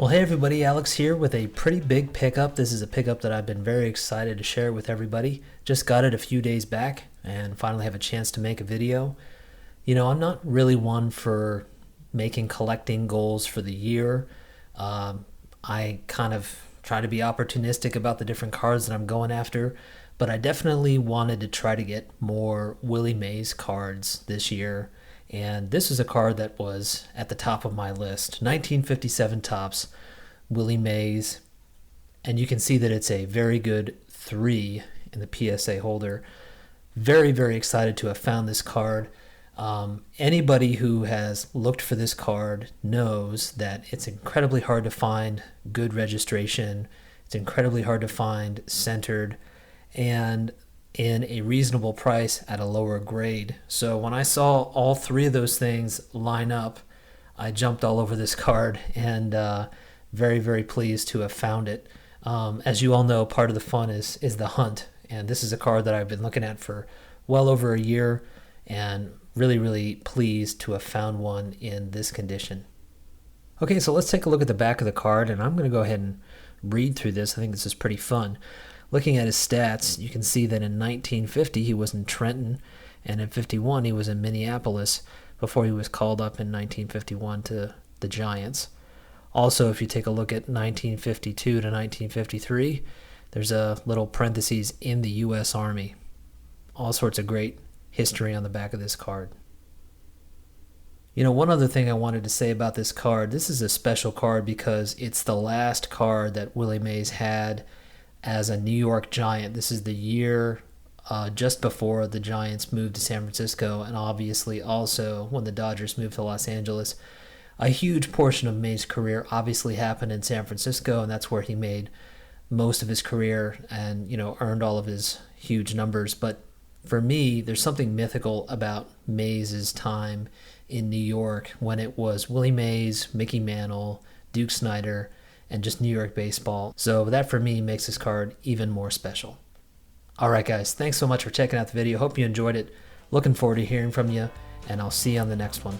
Well, hey everybody, Alex here with a pretty big pickup. This is a pickup that I've been very excited to share with everybody. Just got it a few days back and finally have a chance to make a video. You know, I'm not really one for making collecting goals for the year. I kind of try to be opportunistic about the different cards that I'm going after, but I definitely wanted to try to get more Willie Mays cards this year. And this is a card that was at the top of my list. 1957 Topps, Willie Mays. And you can see that it's a very good 3 in the PSA holder. Very, very excited to have found this card. Anybody who has looked for this card knows that it's incredibly hard to find good registration. It's incredibly hard to find centered and in a reasonable price at a lower grade. So when I saw all three of those things line up, I jumped all over this card and very, very pleased to have found it. As you all know, part of the fun is the hunt, and this is a card that I've been looking at for well over a year and really, really pleased to have found one in this condition. Okay, so let's take a look at the back of the card, and I'm going to go ahead and read through this. I think this is pretty fun. Looking at his stats, you can see that in 1950 he was in Trenton, and in 51 he was in Minneapolis before he was called up in 1951 to the Giants. Also, if you take a look at 1952 to 1953, there's a little parentheses in the U.S. Army. All sorts of great history on the back of this card. You know, one other thing I wanted to say about this card, this is a special card because it's the last card that Willie Mays had as a New York Giant. This is the year just before the Giants moved to San Francisco, and obviously also when the Dodgers moved to Los Angeles. A huge portion of Mays' career obviously happened in San Francisco, and that's where he made most of his career and, you know, earned all of his huge numbers. But for me, there's something mythical about Mays' time in New York when it was Willie Mays, Mickey Mantle, Duke Snider, and just New York baseball. So that for me makes this card even more special. Alright guys, thanks so much for checking out the video. Hope you enjoyed it. Looking forward to hearing from you, and I'll see you on the next one.